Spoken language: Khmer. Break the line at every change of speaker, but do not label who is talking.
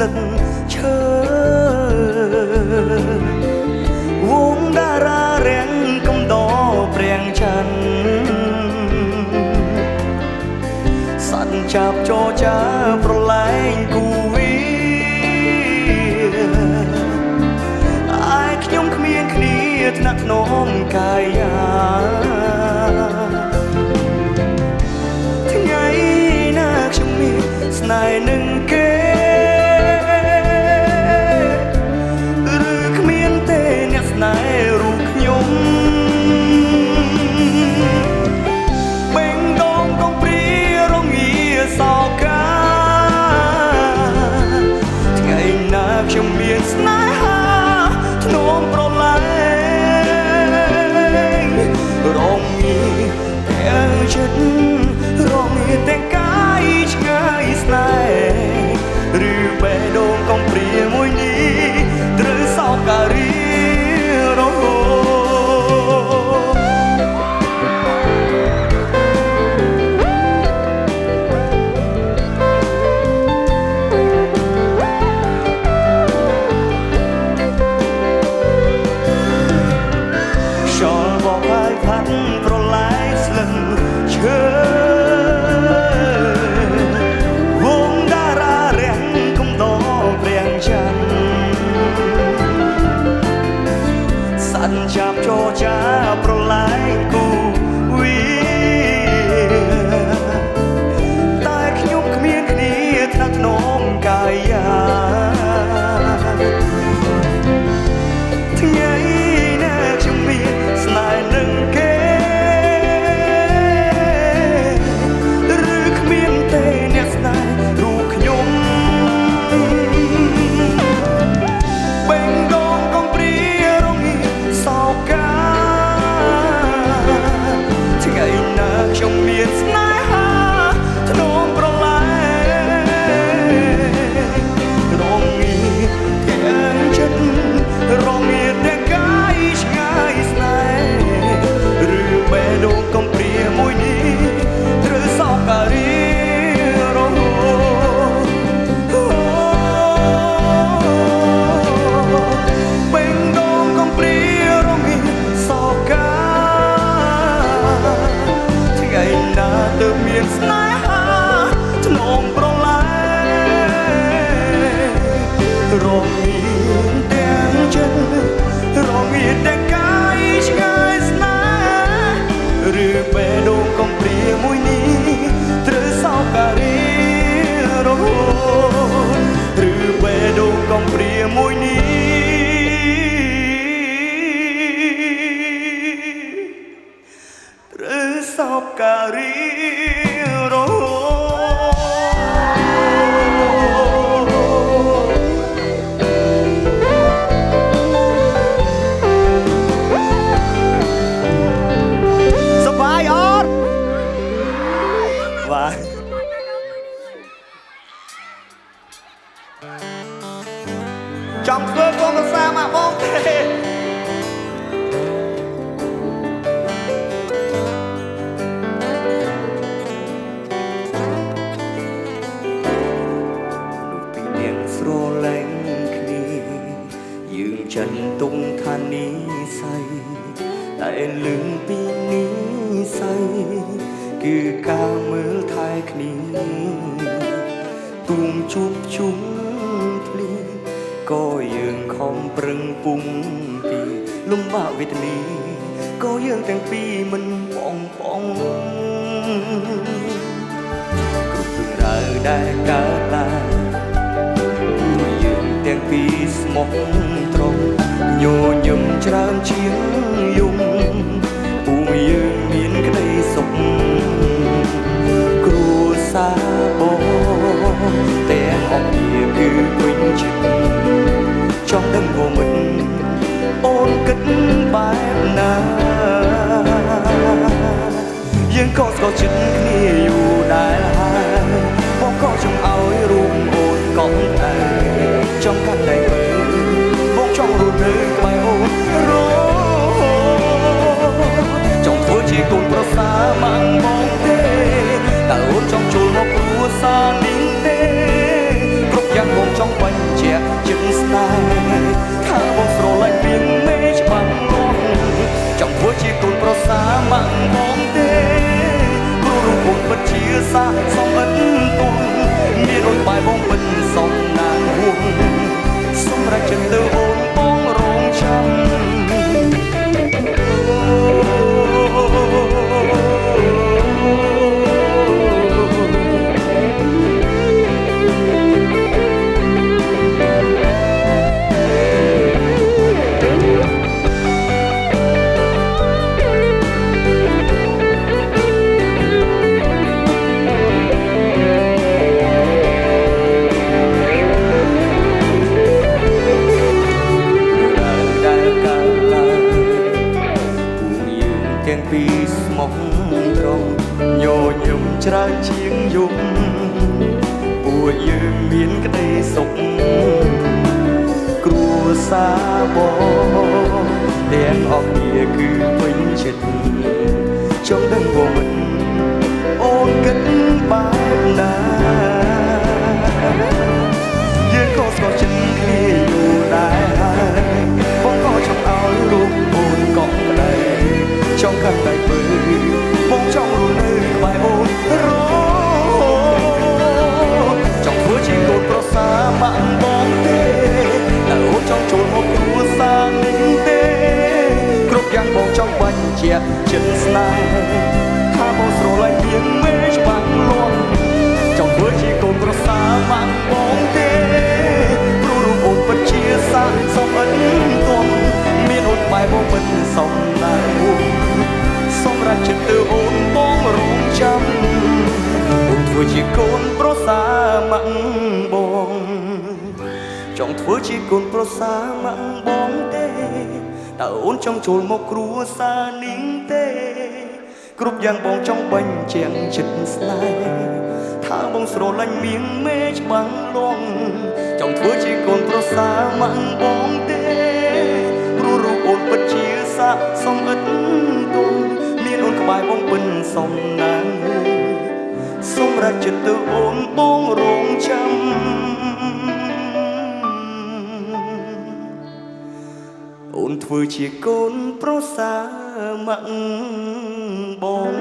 លឹកឈើវងតារារាំងកំដរព្រាំងច័ន្ទសัญចាប់ចរចាប្រឡែងគូវាអាយខ្ញុំគ្មានគ្នាថ្នាក់ធ្នមកាយាថ្ងៃណាខ្ញុំមានស្នេហ៍នឹងគេឬគ្មានទេអ្នកស្នេហ៍រូបខ្ញុំបេងដងកងព្រារងាសោកាថ្ងៃណាខ្ញុំមានស្នេហាធ្នមប្រឡែងរងាទាំងចិត្តរងាទាំងកាយឆ្ងាយស្នេហ៍ឬបេះដូងកងព្រាមួយនេះត្រូវសោការីរហូតប្រឡែងស្លឹកឈើវងតារារាំងកំដរព្រាំងច័ន្ទសัญចាប់ចរចាប្រឡែងគូវាតែខ្ញុំគ្មានគ្នាថ្នាក់ធ្នមកាយាថ្ងៃណាខ្ញុំមានស្នេហ៍នឹងគេខ្ញុំមានស្នេហាធ្នមប្រឡែងរងាទាំងចិត្តរងាទាំងកាយឆ្ងាយស្នេហ៍ឬបេះដូងកំព្រាមួយនេះត្រូវសោការីរហូតបេងដូងកំព្រារងាសោកាថ្ងៃណាទើបមានស្នេហាធ្នមប្រឡែងរងាទាំងចិត្តរងាទាំងកាយឆ្ងាយស្នេហ៍ឬបេះដូងកំព្រាមួយនេះត្រូវសោការីរហូតឬបេះដូងកំព្រាមួយនេះត្រូវសោការីរហូតសប្បាយអត់បាទចង់ធ្វើកូនប្រសាមកបងទេស្រលែងគ្នាយើងចិនទុំខាននិស័យតែលឹងពីនិស័យគឺការមើលថែគ្នាទុំជួបជុំភ្លីក៏យើងខំប្រឹងពុំពីលំបាកវេទនាក៏យើងទាំងពីរមិនបងគ្រប់រឿងរ៉ាវដែលកើតឡើងទាំងពីរស្មោះត្រង់ញញឹមច្រើនជាងយំពូយើងមានក្តីសុខគ្រួសារបងទាំងអស់គ្នាគឺពេញចិត្តចង់ដឹងក៏មិនអូនគិតបែបណាយើងក៏ស្គាល់ចិត្តគ្នាយូរដែរហើយបងក៏ចង់ឲ្យរូបអូនកុំតែចង់កាន់តែមើលបងចង់រស់នៅក្បែរអូនរចង់ធ្វើជាកូនប្រសាម៉ាំងបងទេតើអូនចង់ចូលមកគ្រួសារនេះទេគ្រប់យ៉ាងបងចង់បាញ់ ទាំងពីរស្មោះត្រង់ញញឹមច្រើនជាងយំពួកយើងមានក្តីសុខគ្រួសារបងទាំងអស់គ្នាគឺពេញចិត្តចង់ដឹងវមិនអូនគិតបែបណាយើងក៏ស្គាល់ចិត្តគ្នាយូរដែរបងក៏ចង់ឲ្យរូបអូនកក់ក្ដៅចង់កាន់តែមើលបងចង់រស់នៅក្បែរអូនរចង់ធ្វើជាកូនប្រសាម៉ាក់បងទេតែអូនចង់ចូលមកគ្រួសារនេះទេគ្រប់យ៉ាងបងចង់បាញ់ជាចិត្តស្នេហ៍ថាបងស្រឡាញ់ជាងមេច្បាស់លាស់ចង់ធ្វើជាកូនប្រសាម៉ាក់បងទេព្រោះរូបអូនពិតជាសាសំអិនទន់មានអូនក្បែរបងមិនសំណាងសម្រាប់ចិត្តទៅអូនបងរងចាំអូនធ្វើជាកូនប្រសាម៉ាក់បងចង់ធ្វើជាកូនប្រសាម៉ាក់បងទេតើអូនចង់ចូលមកគ្រួសារនេះទេគ្រប់យ៉ាងបងចង់បាញ់ជាងចិត្តស្នេហ៍ថាបងស្រឡាញ់មៀងមេច្បាស់លាស់ចង់ធ្វើជាកូនប្រសាម៉ាក់បងទេព្រោះរូបអូនពិតជាសាសំអិតទន់មានអូនក្បែរបងពិនសំណាងសម្រាប់ចិត្តទៅអូនបងរងចាំអូនធ្វើជាកូនប្រសាម៉ាក់បង